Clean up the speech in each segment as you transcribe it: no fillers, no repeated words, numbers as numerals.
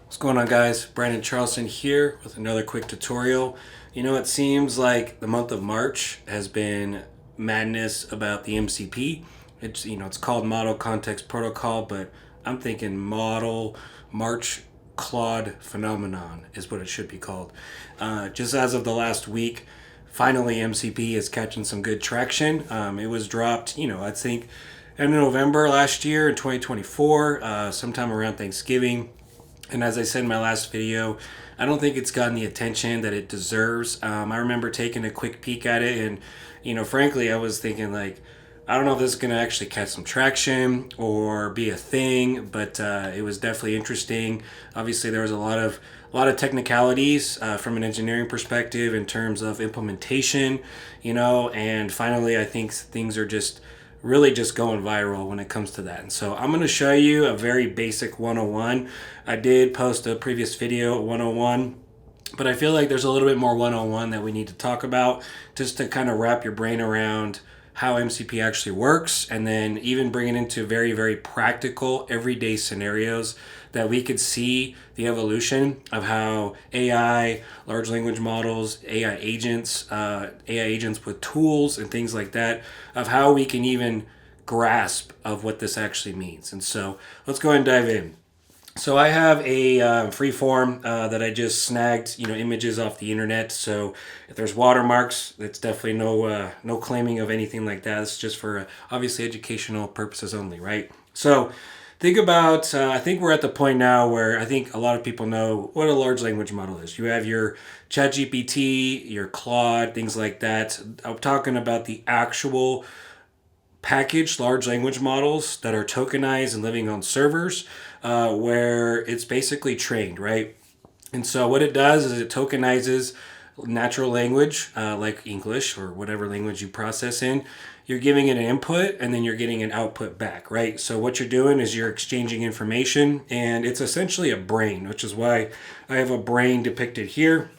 What's going on, guys? Brandon Charleston here with another quick tutorial. It seems like the month of March has been madness about the MCP. It's called Model Context Protocol, but I'm thinking Model March Claude Phenomenon is what it should be called. Just as of the last week, finally MCP is catching some good traction. It was dropped, I think in November last year in 2024, sometime around Thanksgiving. And as I said in my last video, I don't think it's gotten the attention that it deserves. I remember taking a quick peek at it, and frankly, I was thinking like, I don't know if this is going to actually catch some traction or be a thing, but it was definitely interesting. Obviously, there was a lot of technicalities from an engineering perspective in terms of implementation, and finally, I think things are just really just going viral when it comes to that. And so I'm going to show you a very basic 101. I did post a previous video 101, but I feel like there's a little bit more 101 that we need to talk about just to kind of wrap your brain around how MCP actually works, and then even bring it into very, very practical everyday scenarios that we could see the evolution of how AI, large language models, AI agents with tools and things like that, of how we can even grasp of what this actually means. And so let's go ahead and dive in. So I have a free form that I just snagged, images off the internet. So if there's watermarks, it's definitely no claiming of anything like that. It's just for obviously educational purposes only, right? So think about, I think we're at the point now where I think a lot of people know what a large language model is. You have your ChatGPT, your Claude, things like that. I'm talking about the actual packaged large language models that are tokenized and living on servers, where it's basically trained, right? And so what it does is it tokenizes natural language, like English or whatever language you process in. You're giving it an input and then you're getting an output back, right? So what you're doing is you're exchanging information, and it's essentially a brain, which is why I have a brain depicted here.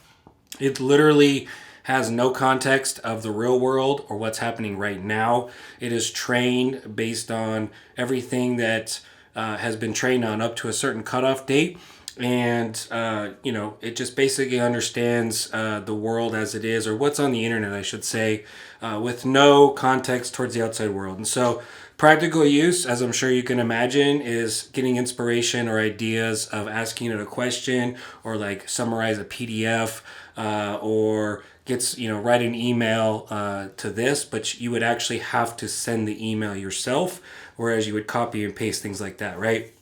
It literally has no context of the real world or what's happening right now. It is trained based on everything that has been trained on up to a certain cutoff date. And, it just basically understands the world as it is, or what's on the internet, I should say, with no context towards the outside world. And so practical use, as I'm sure you can imagine, is getting inspiration or ideas of asking it a question, or like summarize a PDF, or write an email to this, but you would actually have to send the email yourself, whereas you would copy and paste things like that, right?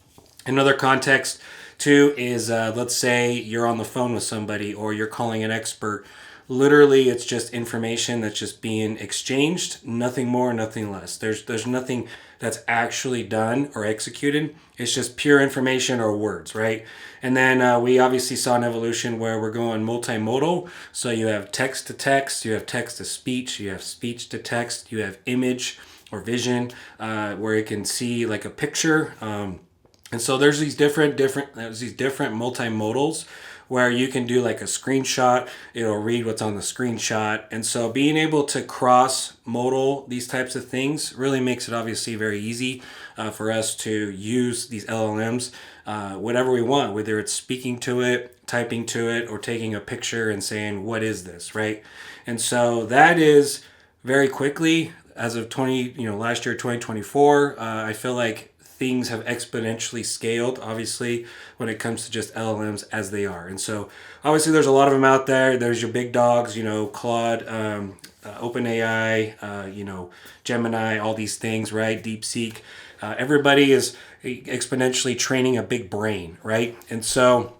Another context too is, let's say you're on the phone with somebody or you're calling an expert. Literally, it's just information that's just being exchanged, nothing more, nothing less. There's nothing that's actually done or executed. It's just pure information or words, right? And then we obviously saw an evolution where we're going multimodal. So you have text to text, you have text to speech, you have speech to text, you have image or vision, where it can see like a picture. And so there's these different multimodals where you can do like a screenshot, it'll read what's on the screenshot. And so being able to cross modal these types of things really makes it obviously very easy for us to use these LLMs, whatever we want, whether it's speaking to it, typing to it, or taking a picture and saying, what is this, right? And so that is very quickly, as of last year, 2024, I feel like things have exponentially scaled, obviously, when it comes to just LLMs as they are. And so obviously there's a lot of them out there. There's your big dogs, Claude, OpenAI, Gemini, all these things, right? DeepSeek. Everybody is exponentially training a big brain, right? And so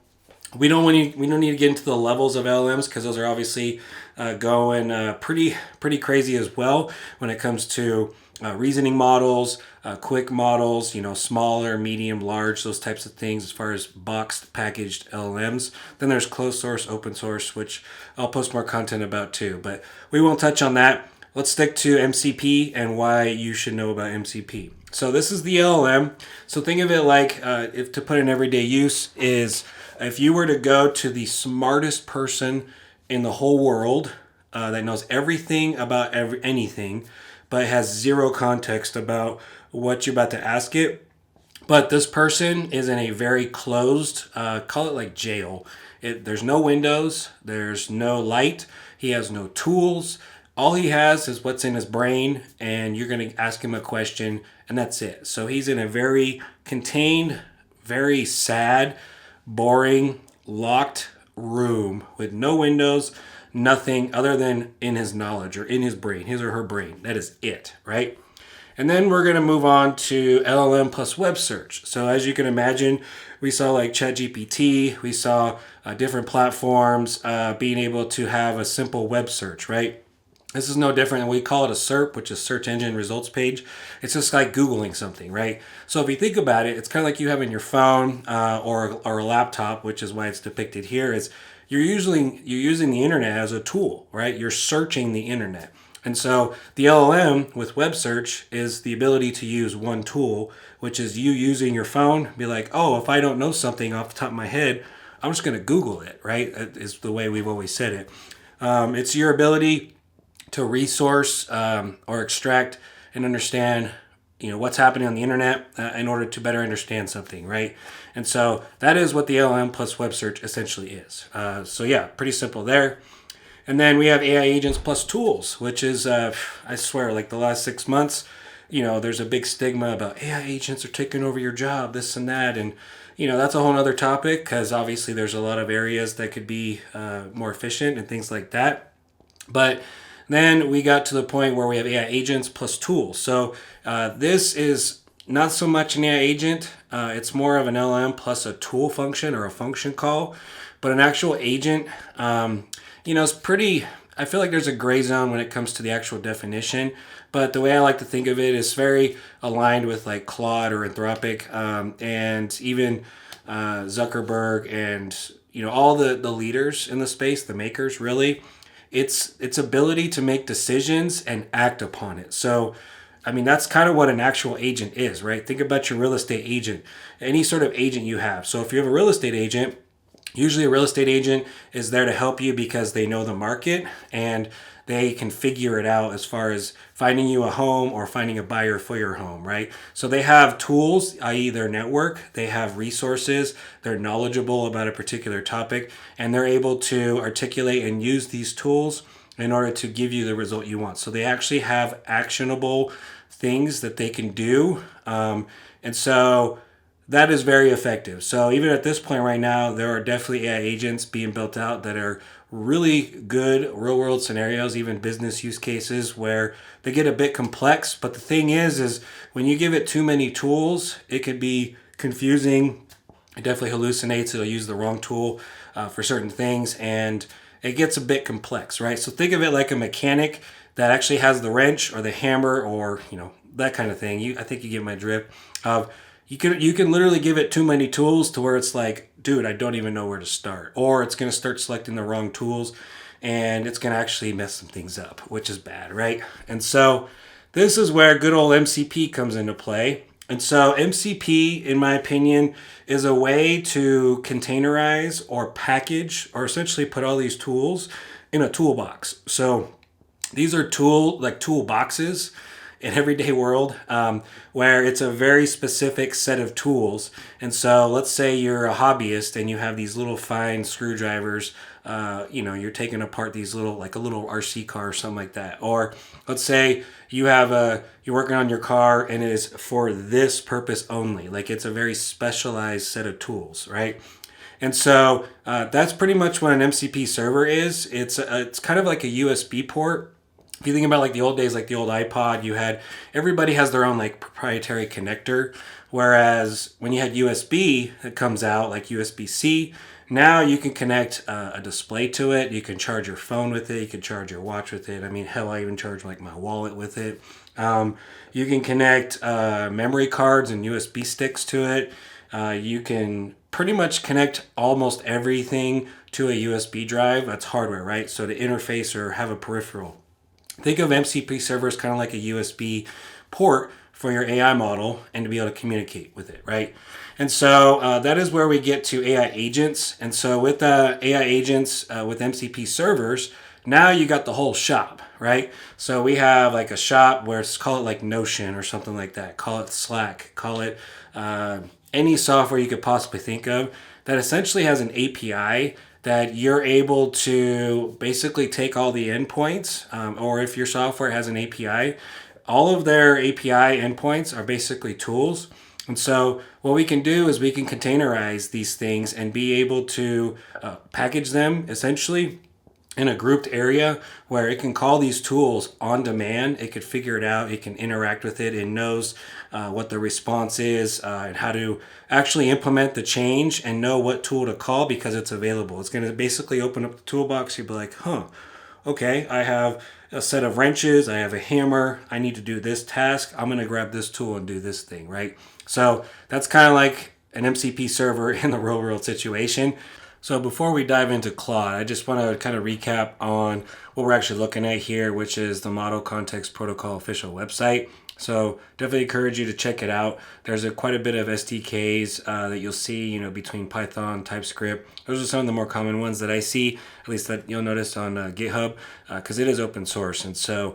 we don't need to get into the levels of LLMs, because those are obviously going pretty crazy as well when it comes to reasoning models, quick models, smaller, medium, large, those types of things as far as boxed, packaged LLMs. Then there's closed source, open source, which I'll post more content about too, but we won't touch on that. Let's stick to MCP and why you should know about MCP. So this is the LLM. So think of it like, if to put in everyday use, is if you were to go to the smartest person in the whole world that knows everything about anything, but has zero context about what you're about to ask it, But this person is in a very closed, call it like jail. There's no windows, there's no light, he has no tools. All he has is what's in his brain, and you're going to ask him a question, and that's it. So he's in a very contained, very sad, boring, locked room with no windows, nothing other than in his knowledge or in his brain, his or her brain. That is it, right? And then we're going to move on to LLM plus web search. So as you can imagine, we saw like ChatGPT, we saw different platforms being able to have a simple web search, right? This is no different than we call it a SERP, which is search engine results page. It's just like Googling something, right? So if you think about it, it's kind of like you have in your phone or a laptop, which is why it's depicted here. Is you're using the internet as a tool, right? You're searching the internet. And so the LLM with web search is the ability to use one tool, which is you using your phone, be like, oh, if I don't know something off the top of my head, I'm just going to Google it, right? That is the way we've always said it. It's your ability to resource or extract and understand what's happening on the internet in order to better understand something, right? And so that is what the LLM plus web search essentially is. So yeah, pretty simple there. And then we have AI agents plus tools, which is, I swear, like the last 6 months, there's a big stigma about AI agents are taking over your job, this and that. And, that's a whole other topic because obviously there's a lot of areas that could be more efficient and things like that. But then we got to the point where we have AI agents plus tools. So this is not so much an AI agent. It's more of an LLM plus a tool function or a function call. But an actual agent, it's pretty, I feel like there's a gray zone when it comes to the actual definition. But the way I like to think of it is very aligned with like Claude or Anthropic and even Zuckerberg and, all the leaders in the space, the makers really. Its ability to make decisions and act upon it. So, that's kind of what an actual agent is, right? Think about your real estate agent, any sort of agent you have. So if you have a real estate agent, usually a real estate agent is there to help you because they know the market and they can figure it out as far as finding you a home or finding a buyer for your home, right? So they have tools, i.e. their network, they have resources, they're knowledgeable about a particular topic, and they're able to articulate and use these tools in order to give you the result you want. So they actually have actionable things that they can do. And so that is very effective. So even at this point right now, there are definitely AI agents being built out that are really good real world scenarios, even business use cases where they get a bit complex. But the thing is when you give it too many tools, it could be confusing. It definitely hallucinates. It'll use the wrong tool for certain things, and it gets a bit complex, right? So think of it like a mechanic that actually has the wrench or the hammer or, that kind of thing. I think you get my drift of you can literally give it too many tools to where it's like, dude, I don't even know where to start. Or it's going to start selecting the wrong tools and it's going to actually mess some things up, which is bad, right? And so this is where good old MCP comes into play. And so MCP, in my opinion, is a way to containerize or package or essentially put all these tools in a toolbox. So these are toolboxes in everyday world where it's a very specific set of tools. And so let's say you're a hobbyist and you have these little fine screwdrivers, you're taking apart these little, like a little RC car or something like that. Or let's say you're working on your car and it is for this purpose only. Like it's a very specialized set of tools, right? And so that's pretty much what an MCP server is. It's kind of like a USB port. If you think about like the old days, like the old iPod, everybody has their own like proprietary connector. Whereas when you had USB that comes out, like USB-C, now you can connect a display to it. You can charge your phone with it. You can charge your watch with it. Hell, I even charge like my wallet with it. You can connect memory cards and USB sticks to it. You can pretty much connect almost everything to a USB drive. That's hardware, right? So to interface or have a peripheral. Think of MCP servers kind of like a USB port for your AI model and to be able to communicate with it, right? And so that is where we get to AI agents. And so with AI agents with MCP servers, now you got the whole shop, right? So we have like a shop where call it like Notion or something like that. Call it Slack. Call it any software you could possibly think of that essentially has an API that you're able to basically take all the endpoints, or if your software has an API, all of their API endpoints are basically tools. And so what we can do is we can containerize these things and be able to package them essentially in a grouped area where it can call these tools on demand. It could figure it out. It can interact with it. It knows what the response is and how to actually implement the change and know what tool to call because it's available. It's going to basically open up the toolbox. You'll be like, okay, I have a set of wrenches. I have a hammer. I need to do this task. I'm going to grab this tool and do this thing, right? So that's kind of like an MCP server in the real world situation. So before we dive into Claude, I just want to kind of recap on what we're actually looking at here, which is the Model Context Protocol official website. So definitely encourage you to check it out. There's quite a bit of SDKs that you'll see, between Python, TypeScript. Those are some of the more common ones that I see, at least that you'll notice on GitHub, because it is open source. And so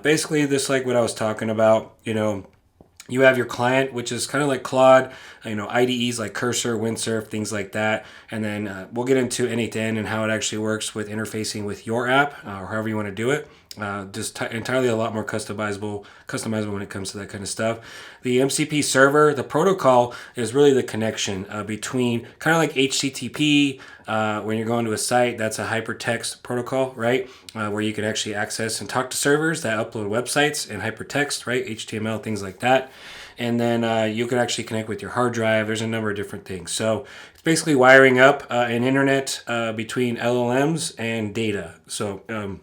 basically, this like what I was talking about, you have your client, which is kind of like Claude, IDEs like Cursor, Windsurf, things like that. And then we'll get into n8n and how it actually works with interfacing with your app or however you want to do it. Entirely a lot more customizable when it comes to that kind of stuff. The MCP server, the protocol is really the connection between kind of like HTTP. When you're going to a site, that's a hypertext protocol, right? Where you can actually access and talk to servers that upload websites in hypertext, right? HTML, things like that. And then you can actually connect with your hard drive. There's a number of different things. So it's basically wiring up an internet between LLMs and data. So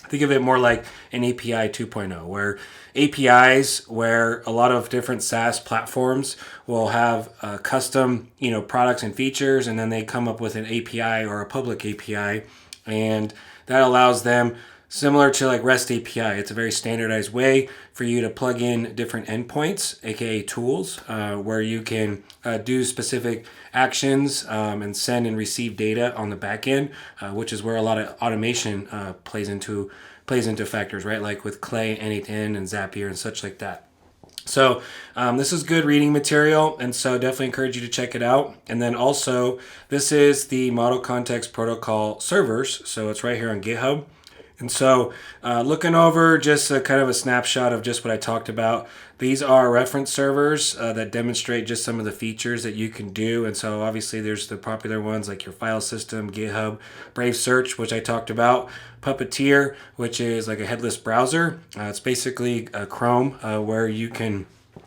think of it more like an API 2.0, where APIs, where a lot of different SaaS platforms will have custom, products and features, and then they come up with an API or a public API, and that allows them, similar to like REST API, it's a very standardized way for you to plug in different endpoints, aka tools, where you can do specific actions and send and receive data on the back end, which is where a lot of automation plays into factors, right? Like with Clay, n8n, and Zapier, and such like that. So this is good reading material, and so definitely encourage you to check it out. And then also, this is the Model Context Protocol servers, so it's right here on GitHub. And so looking over just a kind of a snapshot of just what I talked about, these are reference servers that demonstrate just some of the features that you can do. And so obviously there's the popular ones like your file system, GitHub, Brave Search, which I talked about, Puppeteer, which is like a headless browser. It's basically a Chrome where you can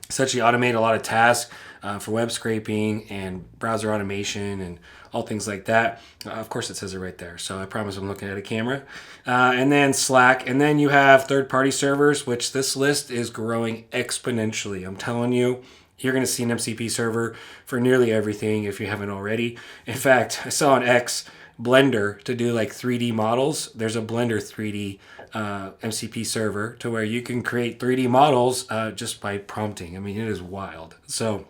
essentially automate a lot of tasks for web scraping and browser automation and all things like that. Of course, it says it right there, so I promise I'm looking at a camera. And then Slack, and then you have third-party servers, which this list is growing exponentially. I'm telling you, you're going to see an MCP server for nearly everything if you haven't already. In fact, I saw on X Blender to do like 3D models. There's a Blender 3D MCP server to where you can create 3D models just by prompting. I mean, it is wild. So,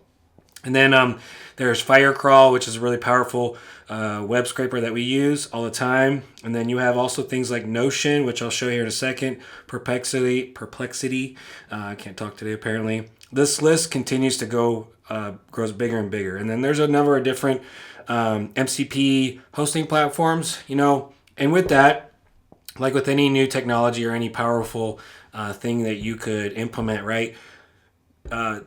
and then there's Firecrawl, which is a really powerful web scraper that we use all the time. And then you have also things like Notion, which I'll show you here in a second. Perplexity. I can't talk today, apparently. This list continues to grows bigger and bigger. And then there's a number of different MCP hosting platforms, and with that, like with any new technology or any powerful thing that you could implement, right?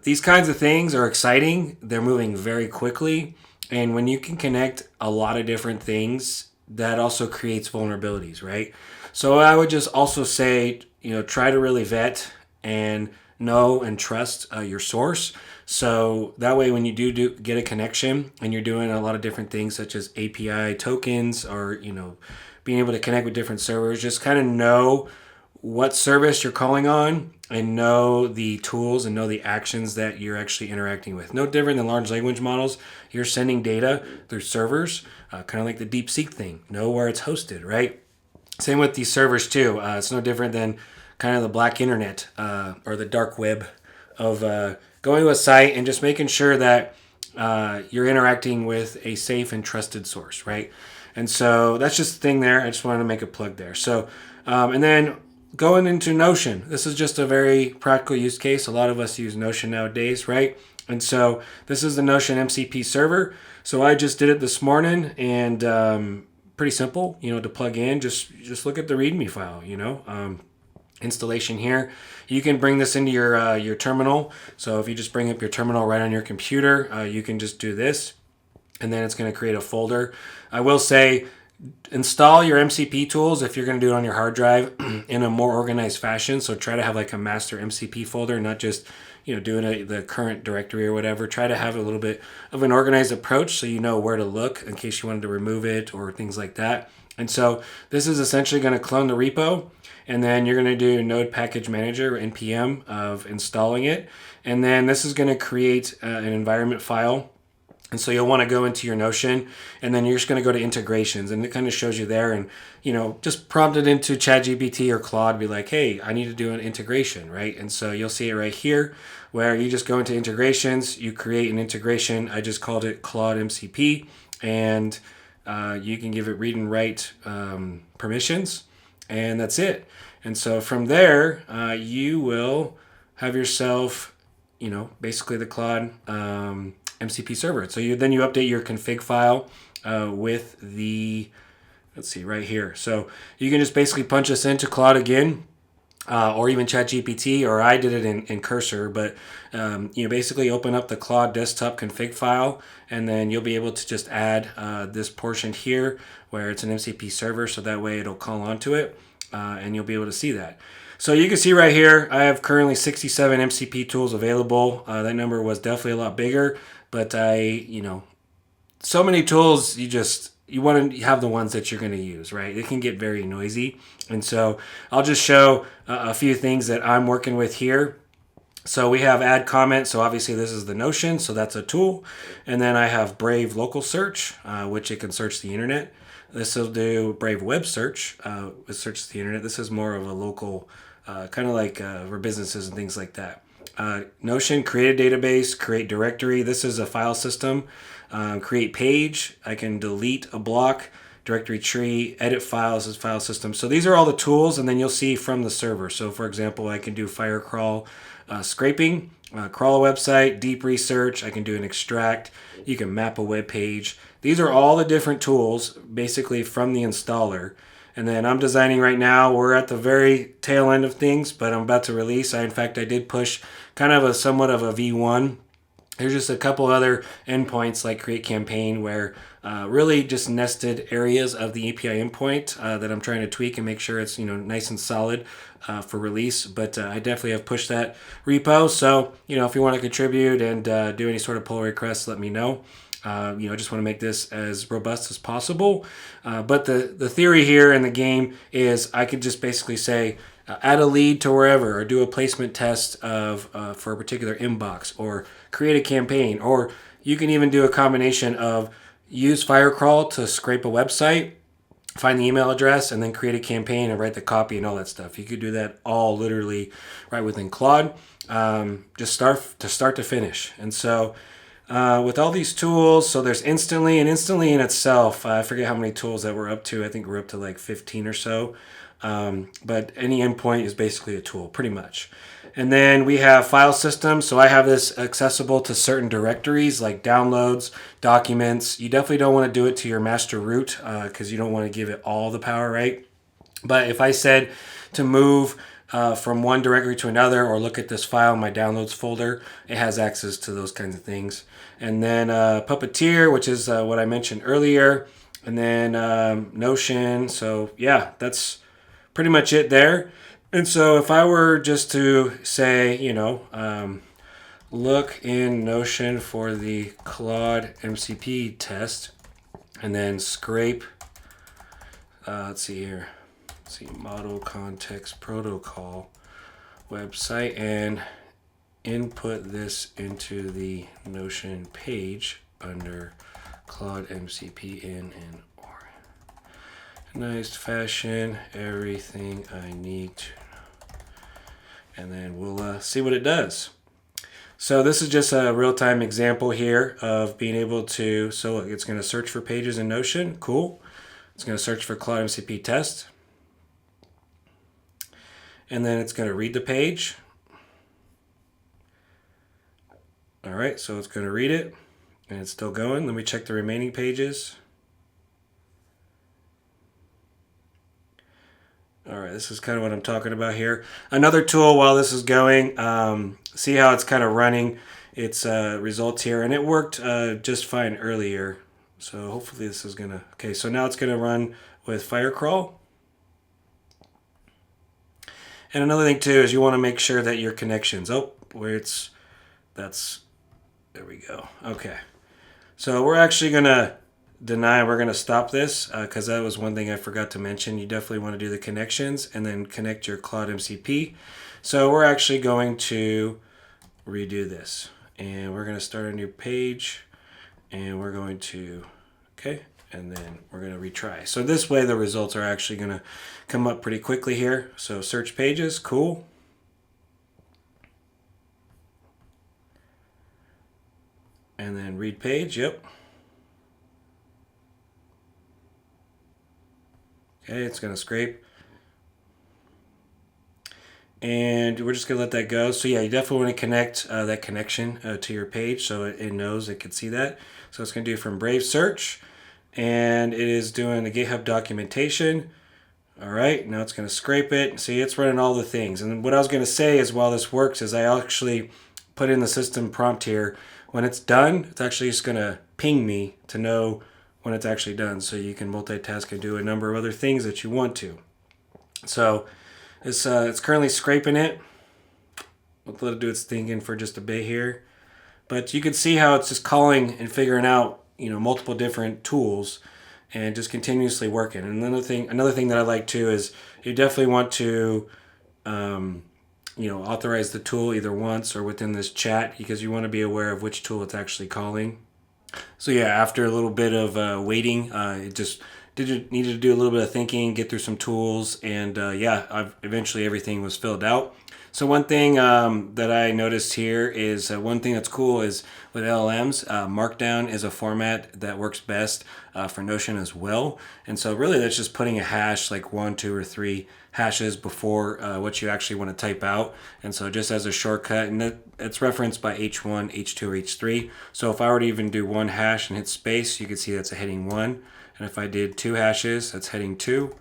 These kinds of things are exciting. They're moving very quickly. And when you can connect a lot of different things, that also creates vulnerabilities, right? So I would just also say, try to really vet and know and trust your source. So that way, when you do get a connection and you're doing a lot of different things such as API tokens or, being able to connect with different servers, just kind of know what service you're calling on and know the tools and know the actions that you're actually interacting with. No different than large language models. You're sending data through servers, kind of like the DeepSeek thing. Know where it's hosted, right? Same with these servers too. It's no different than kind of the black internet or the dark web of going to a site and just making sure that you're interacting with a safe and trusted source, right? And so that's just the thing there. I just wanted to make a plug there. So, and then going into Notion, this is just a very practical use case. A lot of us use Notion nowadays, right? And so this is the Notion MCP server. So I just did it this morning, and pretty simple, to plug in. Just look at the README file, installation here. You can bring this into your terminal. So if you just bring up your terminal right on your computer, you can just do this, and then it's going to create a folder. I will say, install your MCP tools if you're going to do it on your hard drive in a more organized fashion. So try to have like a master MCP folder, not just doing the current directory or whatever. Try to have a little bit of an organized approach so you know where to look in case you wanted to remove it or things like that. And so this is essentially going to clone the repo, and then you're going to do node package manager, npm, of installing it. And then this is going to create an environment file. And so you'll want to go into your Notion, and then you're just going to go to integrations, and it kind of shows you there, and just prompt it into ChatGPT or Claude, be like, hey, I need to do an integration, right? And so you'll see it right here where you just go into integrations, you create an integration. I just called it Claude MCP, and you can give it read and write permissions, and that's it. And so from there, you will have yourself, basically the Claude MCP server. So then you update your config file with the, let's see, right here. So you can just basically punch this into Claude again, or even ChatGPT, or I did it in Cursor, but basically open up the Claude desktop config file, and then you'll be able to just add this portion here where it's an MCP server, so that way it'll call onto it, and you'll be able to see that. So you can see right here, I have currently 67 MCP tools available. That number was definitely a lot bigger, but so many tools, you want to have the ones that you're going to use, right? It can get very noisy. And so I'll just show a few things that I'm working with here. So we have add comment. So obviously this is the Notion, so that's a tool. And then I have Brave local search, which it can search the internet. This will do Brave web search, which searches the internet. This is more of a local, kind of like for businesses and things like that. Notion, create a database, create directory. This is a file system. Create page. I can delete a block, directory tree, edit files as file system. So these are all the tools, and then you'll see from the server. So for example, I can do fire crawl, scraping, crawl a website, deep research. I can do an extract. You can map a web page. These are all the different tools basically from the installer. And then I'm designing right now. We're at the very tail end of things, but I'm about to release. In fact, I did push kind of somewhat of a V1. There's just a couple other endpoints like create campaign where really just nested areas of the API endpoint that I'm trying to tweak and make sure it's nice and solid for release. But I definitely have pushed that repo. So if you want to contribute and do any sort of pull requests, let me know. I just want to make this as robust as possible. But the theory here in the game is I could just basically say, add a lead to wherever, or do a placement test of for a particular inbox, or create a campaign, or you can even do a combination of use Firecrawl to scrape a website, find the email address, and then create a campaign and write the copy and all that stuff. You could do that all literally right within Claude, just start to finish. And so with all these tools, so there's instantly, and instantly in itself, I forget how many tools that we're up to. I think we're up to like 15 or so. But any endpoint is basically a tool, pretty much. And then we have file systems. So I have this accessible to certain directories like downloads, documents. You definitely don't want to do it to your master root because you don't want to give it all the power, right? But if I said to move from one directory to another, or look at this file in my downloads folder, it has access to those kinds of things. And then Puppeteer, which is what I mentioned earlier. And then Notion. So yeah, that's pretty much it there. And so if I were just to say, look in Notion for the Claude MCP test, and then scrape, let's see here, model context protocol website, and input this into the Notion page under Claude MCP in and organized fashion, everything I need to, and then we'll see what it does. So this is just a real-time example here of being able to, so look, it's going to search for pages in Notion. Cool. It's going to search for Claude MCP test, and then it's going to read the page, All right, so it's going to read it, and it's still going. Let me check the remaining pages. All right, this is kind of what I'm talking about here. Another tool while this is going, see how it's kind of running its results here, and it worked just fine earlier. So hopefully this is gonna, okay, so now it's gonna run with Firecrawl. And another thing too is you wanna make sure that your connections, there we go, okay. So we're actually gonna we're gonna stop this because that was one thing I forgot to mention. You definitely wanna do the connections and then connect your Claude MCP. So we're actually going to redo this and we're gonna start a new page and we're going to, okay, and then we're going to retry. So this way the results are actually going to come up pretty quickly here. So search pages, cool. And then read page, yep. Okay, it's going to scrape. And we're just going to let that go. So yeah, you definitely want to connect that connection to your page so it knows it can see that. So it's going to do from Brave Search. And it is doing the GitHub documentation. All right, now it's going to scrape it. See, it's running all the things. And what I was going to say is while this works is I actually put in the system prompt here. When it's done, it's actually just going to ping me to know when it's actually done. So you can multitask and do a number of other things that you want to. So it's currently scraping it. We'll let it do its thinking for just a bit here. But you can see how it's just calling and figuring out, multiple different tools and just continuously working. And another thing that I like too is you definitely want to, authorize the tool either once or within this chat because you want to be aware of which tool it's actually calling. So yeah, after a little bit of waiting, it just needed to do a little bit of thinking, get through some tools, and eventually everything was filled out. So one thing that I noticed here is one thing that's cool is with LLMs, Markdown is a format that works best for Notion as well. And so really that's just putting a hash like 1, 2, or 3 hashes before what you actually want to type out. And so just as a shortcut, and it's referenced by H1, H2, or H3. So if I were to even do 1 hash and hit space, you can see that's a heading 1. And if I did 2 hashes, that's heading 2.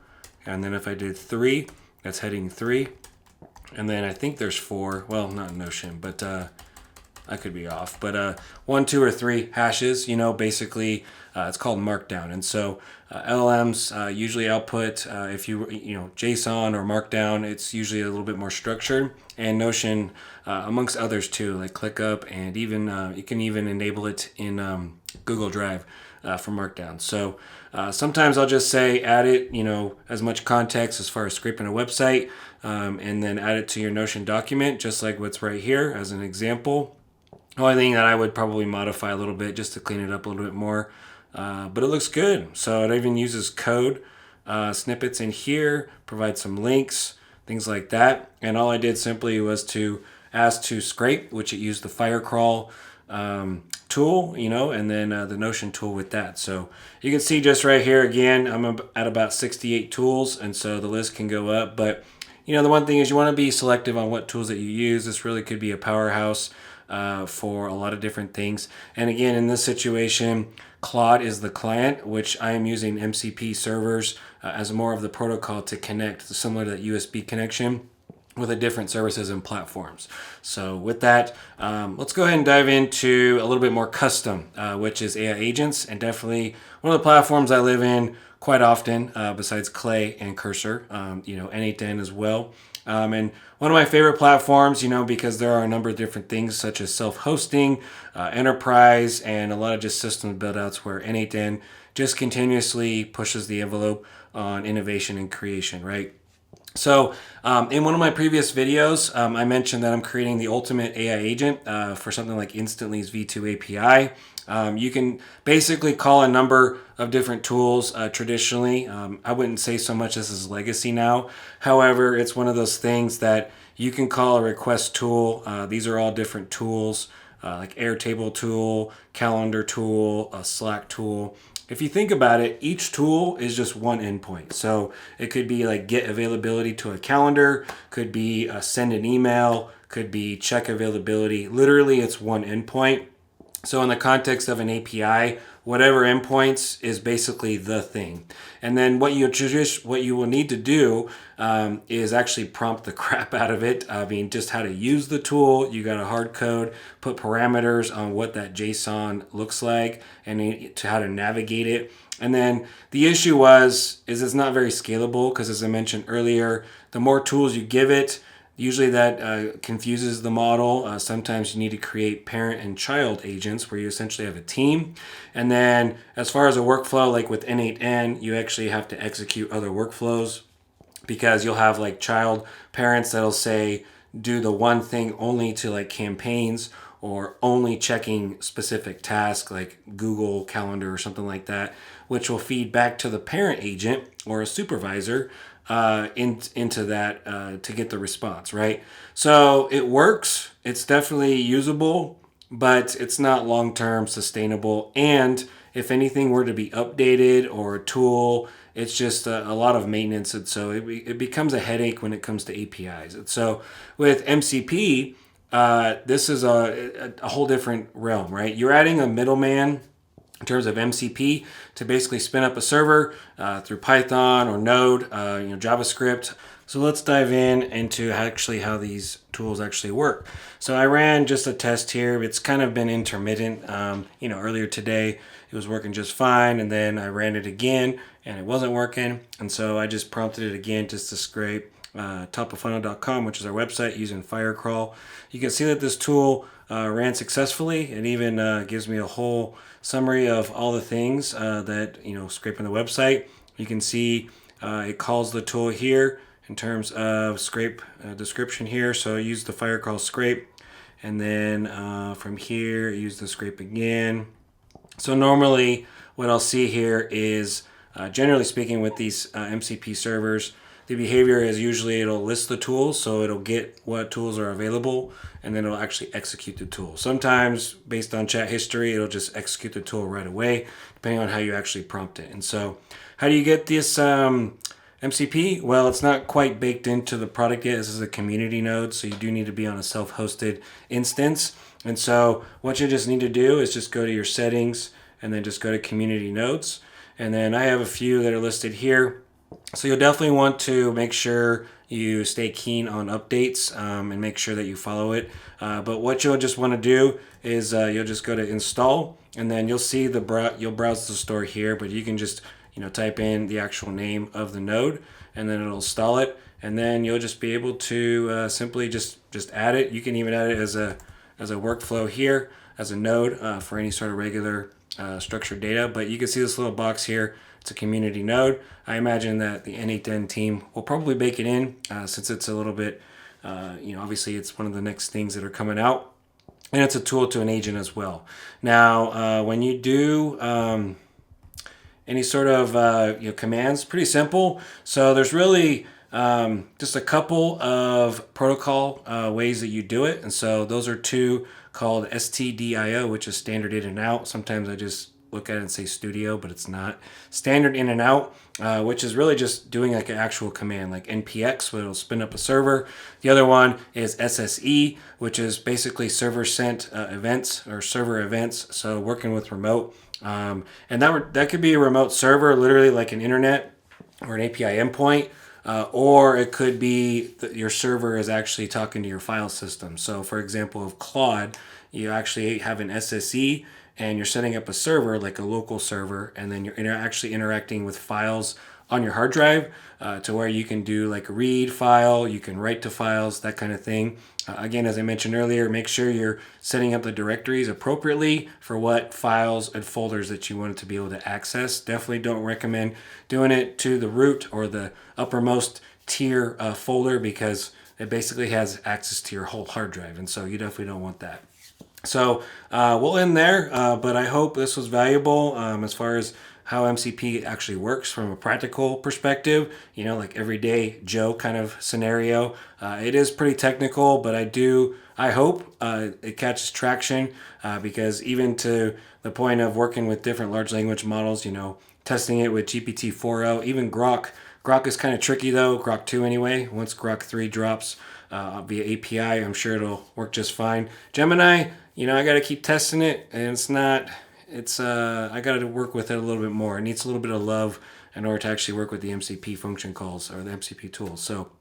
And then if I did 3, that's heading 3. And then I think there's 4, well, not Notion, but I could be off. But 1, 2, or 3 hashes, basically it's called Markdown. And so LLMs usually output, if JSON or Markdown, it's usually a little bit more structured. And Notion, amongst others too, like ClickUp, and even you can even enable it in Google Drive for Markdown. So sometimes I'll just say add it, as much context as far as scraping a website, and then add it to your Notion document, just like what's right here as an example. The only thing that I would probably modify a little bit just to clean it up a little bit more, but it looks good. So it even uses code snippets in here, provides some links, things like that. And all I did simply was to ask to scrape, which it used the Firecrawl tool, and then the Notion tool with that. So you can see just right here again, I'm at about 68 tools, and so the list can go up. But the one thing is you want to be selective on what tools that you use. This really could be a powerhouse for a lot of different things. And again, in this situation, Claude is the client, which I am using MCP servers as more of the protocol to connect, similar to that USB connection with the different services and platforms. So with that, let's go ahead and dive into a little bit more custom, which is AI agents, and definitely one of the platforms I live in quite often, besides Clay and Cursor, N8N as well. And one of my favorite platforms, because there are a number of different things such as self-hosting, enterprise, and a lot of just system build-outs where N8N just continuously pushes the envelope on innovation and creation, right? So in one of my previous videos, I mentioned that I'm creating the ultimate AI agent for something like Instantly's V2 API. You can basically call a number of different tools traditionally. I wouldn't say so much this is legacy now. However, it's one of those things that you can call a request tool. These are all different tools like Airtable tool, calendar tool, a Slack tool. If you think about it, each tool is just one endpoint. So it could be like get availability to a calendar, could be send an email, could be check availability. Literally, it's one endpoint. So in the context of an API, whatever endpoints is basically the thing. And then what you will need to do is actually prompt the crap out of it. I mean, just how to use the tool. You got to hard code, put parameters on what that JSON looks like, and to how to navigate it. And then the issue is it's not very scalable because, as I mentioned earlier, the more tools you give it, usually that confuses the model. Sometimes you need to create parent and child agents where you essentially have a team. And then as far as a workflow, like with N8N, you actually have to execute other workflows because you'll have like child parents that'll say, do the one thing only to like campaigns or only checking specific tasks like Google Calendar or something like that, which will feed back to the parent agent or a supervisor into that to get the response, right? So it works. It's definitely usable, but it's not long-term sustainable. And if anything were to be updated or a tool, it's just a lot of maintenance. And so it becomes a headache when it comes to APIs. And so with MCP, this is a whole different realm, right? You're adding a middleman in terms of MCP to basically spin up a server through Python or Node, JavaScript. So let's dive into actually how these tools actually work. So I ran just a test here. It's kind of been intermittent. Earlier today it was working just fine, and then I ran it again and it wasn't working. And so I just prompted it again just to scrape topoffunnel.com, which is our website, using Firecrawl. You can see that this tool ran successfully. It even gives me a whole summary of all the things that, scraping the website. You can see it calls the tool here in terms of scrape description here. So I use the Firecrawl scrape, and then from here I use the scrape again. So normally what I'll see here is, generally speaking, with these MCP servers, the behavior is usually it'll list the tools, so it'll get what tools are available, and then it'll actually execute the tool. Sometimes, based on chat history, it'll just execute the tool right away, depending on how you actually prompt it. And so, how do you get this MCP? Well, it's not quite baked into the product yet. This is a community node, so you do need to be on a self-hosted instance. And so, what you just need to do is just go to your settings, and then just go to community nodes. And then I have a few that are listed here. So you'll definitely want to make sure you stay keen on updates and make sure that you follow it. But what you'll just want to do is you'll just go to install, and then you'll see you'll browse the store here, but you can just type in the actual name of the node, and then it'll install it, and then you'll just be able to simply just add it. You can even add it as a workflow here as a node for any sort of regular structured data. But you can see this little box here. It's a community node. I imagine that the N8N team will probably bake it in since it's a little bit, obviously it's one of the next things that are coming out. And it's a tool to an agent as well. Now, when you do any sort of commands, pretty simple. So there's really just a couple of protocol ways that you do it. And so those are two called STDIO, which is standard in and out. Sometimes I just look at it and say studio, but it's not. Standard in and out, which is really just doing like an actual command, like npx, where it'll spin up a server. The other one is SSE, which is basically server sent events or server events. So working with remote, and that could be a remote server, literally like an internet or an API endpoint. Or it could be that your server is actually talking to your file system. So for example, of Claude, you actually have an SSE, and you're setting up a server, like a local server, and then you're actually interacting with files on your hard drive to where you can do like a read file, you can write to files, that kind of thing. Again, as I mentioned earlier, make sure you're setting up the directories appropriately for what files and folders that you want it to be able to access. Definitely don't recommend doing it to the root or the uppermost tier folder, because it basically has access to your whole hard drive, and so you definitely don't want that. So we'll end there, but I hope this was valuable as far as how MCP actually works from a practical perspective, like everyday Joe kind of scenario. It is pretty technical, but I hope it catches traction because even to the point of working with different large language models, testing it with GPT 4.0, even Grok is kind of tricky though, Grok 2 anyway. Once Grok 3 drops, via API. I'm sure it'll work just fine. Gemini, I got to keep testing it, and I got to work with it a little bit more. It needs a little bit of love in order to actually work with the MCP function calls or the MCP tools. So,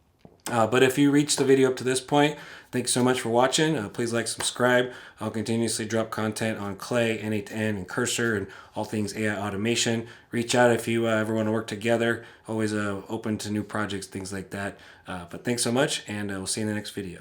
but if you reached the video up to this point, thanks so much for watching. Please like, subscribe. I'll continuously drop content on Clay, N8N, and Cursor, and all things AI automation. Reach out if you ever want to work together. Always open to new projects, things like that. But thanks so much, and we'll see you in the next video.